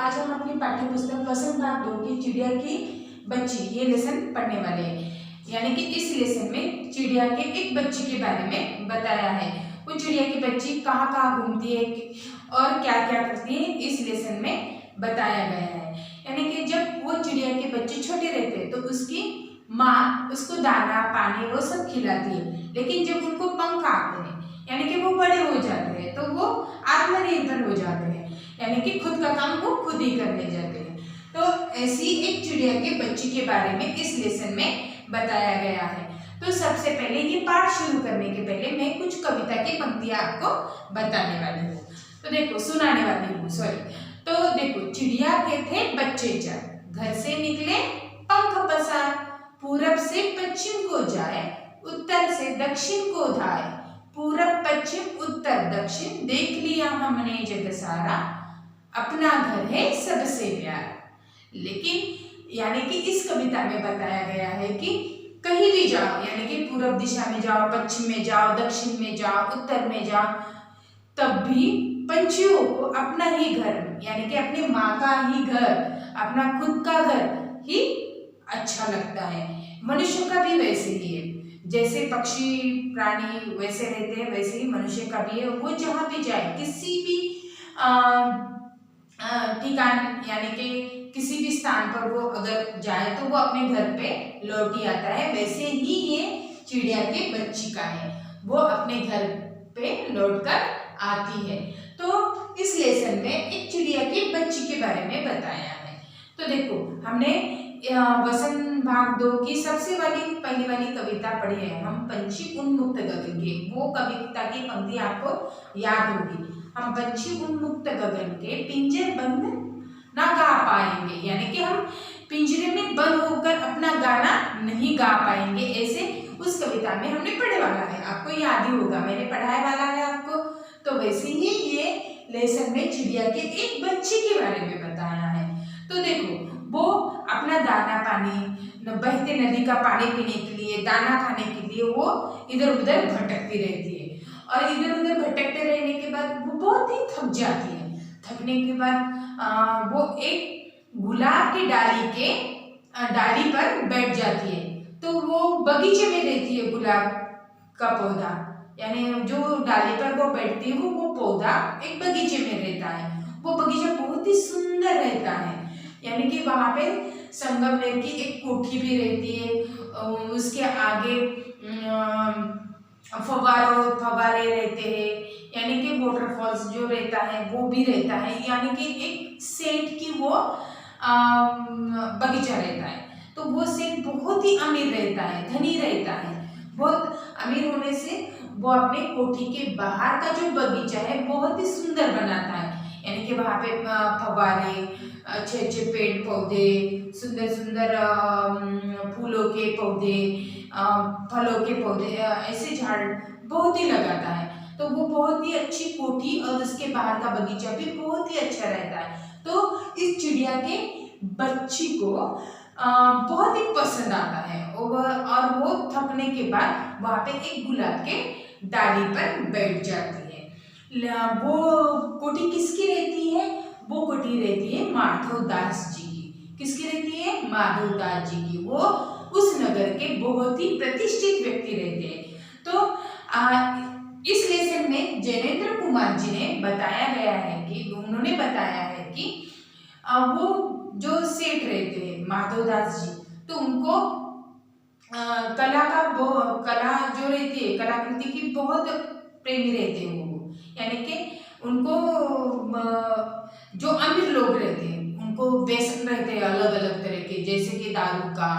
आज हम अपनी पाठ्य पुस्तक वसंत भाग 2 की चिड़िया की बच्ची ये लेसन पढ़ने वाले हैं। यानी कि इस लेसन में चिड़िया के एक बच्ची के बारे में बताया है। वो चिड़िया की बच्ची कहाँ कहाँ घूमती है और क्या क्या करती है इस लेसन में बताया गया है। यानी कि जब वो चिड़िया के बच्चे छोटे रहते हैं तो उसकी माँ उसको दाना पानी वो सब खिलाती है, लेकिन जब उनको पंख आते हैं यानी कि वो बड़े हो जाते हैं तो वो आत्मनिर्भर हो जाते हैं, यानी कि खुद का काम वो खुद ही करने जाते हैं। तो ऐसी एक चिड़िया के बच्ची के बारे में इस लेसन में बताया गया है। तो सबसे पहले ये पाठ शुरू करने के पहले मैं कुछ कविता की पंक्तियां आपको बताने वाली हूँ। तो देखो सुनाने वाली हूँ, सॉरी। तो देखो, चिड़िया के थे बच्चे चार, घर से निकले पंख पसार, पूरब से पश्चिम को जाए, उत्तर से दक्षिण को धाए, पूरब पश्चिम उत्तर दक्षिण देख लिया हमने जग सारा, अपना घर है सबसे प्यारा। लेकिन यानी कि इस कविता में बताया गया है कि कहीं भी जाओ, यानी कि पूरब दिशा में जाओ, पश्चिम में जाओ, दक्षिण में जाओ, उत्तर में जाओ, तब भी पंछियों को अपना ही घर यानी कि अपनी माँ का ही घर, अपना खुद का घर ही अच्छा लगता है। मनुष्य का भी वैसे ही है, जैसे पक्षी प्राणी वैसे रहते हैं वैसे ही मनुष्य का भी है। वो जहाँ भी जाए, किसी भी ठिकान यानी कि किसी भी स्थान पर वो अगर जाए तो वो अपने घर पे लौट ही आता है। वैसे ही ये चिड़िया के बच्ची का है, वो अपने घर पे लौटकर आती है। तो इस लेसन में एक चिड़िया की बच्ची के बारे में बताया है। तो देखो, हमने वसंत भाग 2 की सबसे पहली वाली कविता पढ़ी है, हम पंछी उन्मुक्त गगन के। वो कविता की पंक्ति आपको याद होगी, हम पंछी उन्मुक्त गगन के पिंजर बंद ना गा पाएंगे, यानी कि हम पिंजरे में बंद होकर अपना गाना नहीं गा पाएंगे। ऐसे उस कविता में हमने पढ़े वाला है, आपको याद ही होगा, मैंने पढ़ाया वाला है आपको। तो वैसे ही ये लेसन में चिड़िया के एक बच्चे के बारे में बताया है। तो देखो, वो अपना दाना पानी, बहते नदी का पानी पीने के लिए, दाना खाने के लिए वो इधर उधर भटकती रहती है, और इधर उधर भटकते रहने के बाद वो बहुत ही थक जाती है। थकने के बाद वो एक गुलाब की डाली पर बैठ जाती है। तो वो बगीचे में रहती है, गुलाब का पौधा, यानी जो डाली पर वो बैठती है वो पौधा एक बगीचे में रहता है। वो बगीचा बहुत ही सुंदर रहता है, यानी कि वहाँ पे संगमनेर की एक कोठी भी रहती है, उसके आगे फव्वारे रहते हैं, यानी कि वाटरफॉल्स जो रहता है वो भी रहता है, यानी कि एक सेठ की वो बगीचा रहता है। तो वो सेठ बहुत ही अमीर रहता है, धनी रहता है। बहुत अमीर होने से वो अपने कोठी के बाहर का जो बगीचा है बहुत ही सुंदर बनाता है, यानी कि वहाँ पे फव्वारे, अच्छे अच्छे पेड़ पौधे, सुंदर सुंदर फूलों के पौधे, फलों के पौधे, ऐसे झाड़ बहुत ही लगाता है। तो वो बहुत ही अच्छी कोठी और उसके बाहर का बगीचा भी बहुत ही अच्छा रहता है। तो इस चिड़िया के बच्ची को बहुत ही पसंद आता है, और वो थकने के बाद वहाँ पे एक गुलाब के डाली पर बैठ जाती है। वो कोठी किसकी रहती है? वो कोठी रहती है माधव दास जी की। किसकी रहती है? माधव दास जी की। वो उस नगर के बहुत ही प्रतिष्ठित व्यक्ति रहते हैं। तो इस लेसन में जैनेन्द्र कुमार जी ने बताया गया है कि उन्होंने बताया है कि वो जो सेठ रहते हैं माधवदास जी, तो उनको कला जो रहती है, कलाकृति की बहुत प्रेमी रहते हैं वो, यानी कि उनको जो अमीर लोग रहते हैं उनको व्यसन रहते हैं अलग अलग तरह के, जैसे कि दारू का,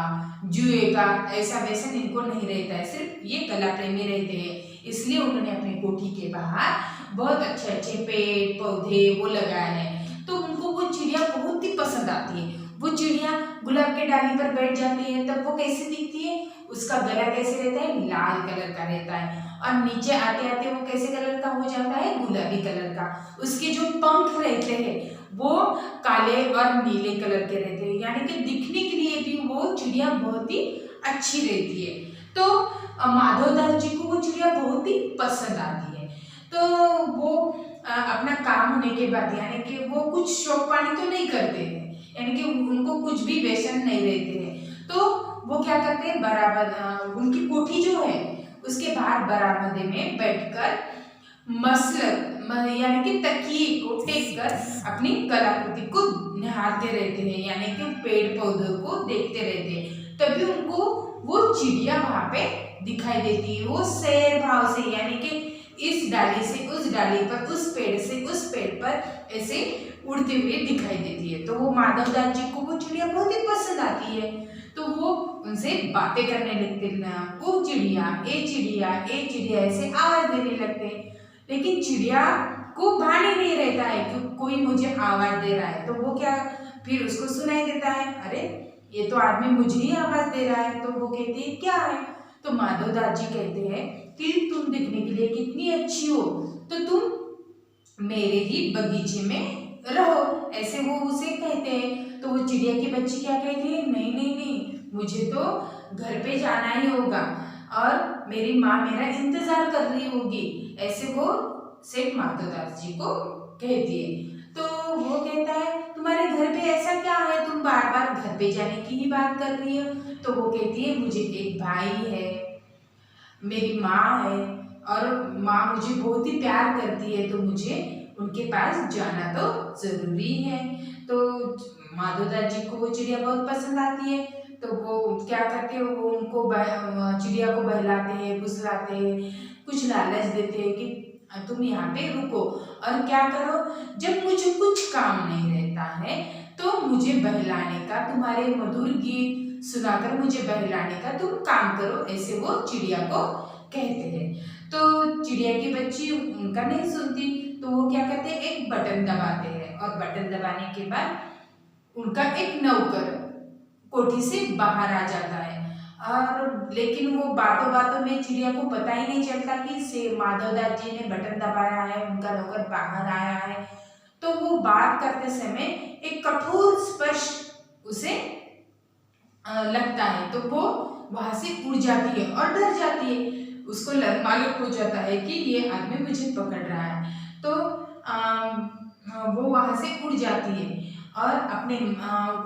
जुए का, ऐसा व्यसन इनको नहीं रहता है, सिर्फ ये कला प्रेमी रहते हैं। इसलिए उन्होंने अपनी कोठी के बाहर बहुत अच्छे अच्छे पेड़ पौधे वो लगाए हैं। तो उनको वो चिड़िया बहुत ही पसंद आती है। वो चिड़िया गुलाब के डाली पर बैठ जाती है, तब वो कैसे दिखती है? उसका गला कैसे रहता है? लाल कलर का रहता है, और नीचे आते आते वो कैसे कलर का हो जाता है? गुलाबी कलर का। उसके जो पंख रहते हैं वो काले और नीले कलर के रहते हैं, यानी कि दिखने के लिए भी वो चिड़िया बहुत ही अच्छी रहती है। तो माधवदास जी को वो चिड़िया बहुत ही पसंद आती है। तो वो अपना काम होने के बाद यानी कि वो कुछ शौक पानी तो नहीं करते हैं, यानी कि उनको कुछ भी व्यसन नहीं रहते हैं। तो वो क्या करते हैं, बराबर उनकी कोठी जो है उसके बाहर बरामदे में बैठकर मसलत यानी कि तकिए को टेक कर अपनी कलाकृति को निहारते रहते हैं, यानी कि पेड़ पौधों को देखते रहते हैं। तभी उनको वो चिड़िया वहां पे दिखाई देती है। वो सैर भाव से यानी कि इस डाली से उस डाली पर, उस पेड़ से उस पेड़ पर ऐसे उड़ते हुए दिखाई देती है। तो वो माधवदास जी को वो चिड़िया बहुत ही पसंद आती है। तो वो उनसे बातें करने लगते ना, ओ चिड़िया, ए चिड़िया, ए चिड़िया, ऐसे आवाज देने लगते। लेकिन चिड़िया को भान ही नहीं रहता है कि कोई मुझे आवाज दे रहा है। तो वो क्या, फिर उसको सुनाई देता है, अरे ये तो आदमी मुझे ही आवाज दे रहा है। तो वो कहती है क्या है। तो माधवदास जी कहते हैं कि तुम दिखने के लिए कितनी अच्छी हो, तो तुम मेरे ही बगीचे में रहो, ऐसे वो उसे कहते हैं। तो वो चिड़िया की बच्ची क्या कहती है, नहीं नहीं नहीं, मुझे तो घर पे जाना ही होगा और मेरी माँ मेरा इंतजार कर रही होगी, ऐसे वो सेठ माधवदास जी को कहती है। तो वो कहता है तुम्हारे घर पे ऐसा क्या है, तुम बार बार घर पे जाने की ही बात कर रही हो। तो वो कहती है मुझे एक भाई है, मेरी माँ है और माँ मुझे बहुत ही प्यार करती है, तो मुझे उनके पास जाना तो जरूरी है। तो माधवदास जी को वो चिड़िया बहुत पसंद आती है। तो वो क्या करते हैं, वो उनको चिड़िया को बहलाते हैं, फुसलाते हैं, कुछ लालच देते हैं कि तुम यहाँ पे रुको और क्या करो, जब मुझे कुछ काम नहीं रहता है तो मुझे बहलाने का, तुम्हारे मधुर गीत सुनाकर मुझे बहलाने का तुम काम करो, ऐसे वो चिड़िया को कहते हैं। तो चिड़िया की बच्ची उनका नहीं सुनती, तो वो क्या करते हैं, एक बटन दबाते हैं और बटन दबाने के बाद उनका एक नौकर कोठी से बाहर आ जाता है। और लेकिन वो बातों बातों में चिड़िया को पता ही नहीं चलता कि से माधवदास जी ने बटन दबाया है, उनका नौकर बाहर आया है। तो वो बात करते समय एक कठोर स्पर्श उसे लगता है, तो वो वहां से उड़ जाती है और डर जाती है। उसको मालूम हो जाता है कि ये आदमी मुझे पकड़ रहा है। तो वो वहां से उड़ जाती है और अपने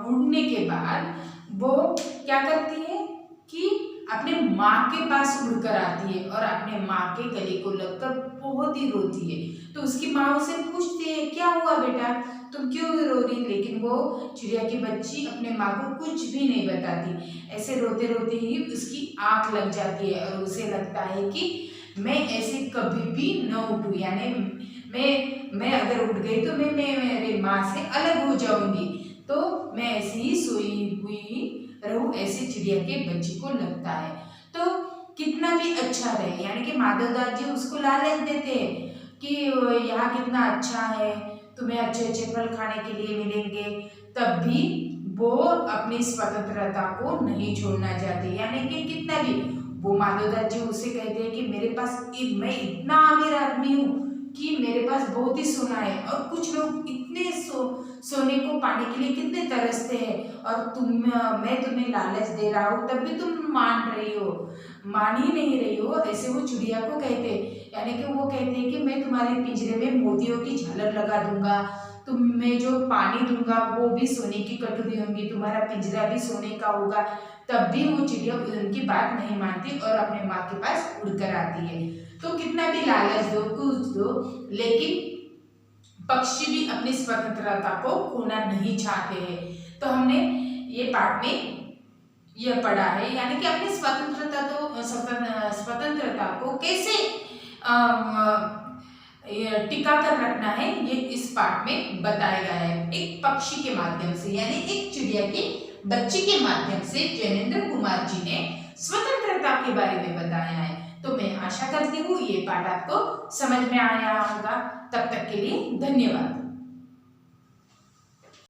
उड़ने के बाद वो क्या करती है कि अपने माँ के पास उड़कर आती है और अपने माँ के गले को लगकर बहुत ही रोती है। तो उसकी माँ उसे पूछती है क्या हुआ बेटा, तुम क्यों रो रही। लेकिन वो चिड़िया की बच्ची अपने माँ को कुछ भी नहीं बताती। ऐसे रोते रोते ही उसकी आंख लग जाती है और उसे लगता है कि मैं ऐसे कभी भी न उठूं, यानी मैं अगर उठ गई तो मैं मेरे माँ से अलग हो जाऊंगी, तो मैं ऐसे ही सोई हुई रहूं, ऐसे चिड़िया के बच्ची को लगता है। तो कितना भी अच्छा रहे, यानी कि माधवदास जी उसको लालच देते हैं कि यहाँ कितना अच्छा है, तुम्हें अच्छे अच्छे फल खाने के लिए मिलेंगे, तब भी वो अपनी स्वतंत्रता को नहीं छोड़ना चाहती। यानी कि कितना भी वो माधवदास जी उसे कहते हैं कि मेरे पास मैं इतना अमीर आदमी हूँ कि मेरे पास बहुत ही सोना है, और कुछ लोग इतने सोने को पाने के लिए कितने तरसते हैं, और मैं तुम्हें लालच दे रहा हूँ तब भी तुम मान ही नहीं रही हो, ऐसे वो चिड़िया को कहते हैं। यानी कि वो कहते हैं कि मैं तुम्हारे पिंजरे में मोतियों की झालर लगा दूंगा, तुम्हें जो पानी दूंगा वो भी सोने की कटोरी होंगी, तुम्हारा पिंजरा भी सोने का होगा, तब भी वो चिड़िया उनकी बात नहीं मानती और अपने माँ के पास उड़कर आती है। तो कितना भी लालच दो, कुछ दो, लेकिन पक्षी भी अपनी स्वतंत्रता को खोना नहीं चाहते हैं। तो हमने ये पाठ में यह पढ़ा है, यानी कि अपनी स्वतंत्रता को कैसे टिका कर रखना है, ये इस पाठ में बताया गया है एक पक्षी के माध्यम से, यानी एक चिड़िया की बच्ची के माध्यम से जैनेन्द्र कुमार जी ने स्वतंत्रता के बारे में बताया है। तो मैं आशा करती हूँ ये पाठ आपको समझ में आया होगा। तब तक के लिए धन्यवाद।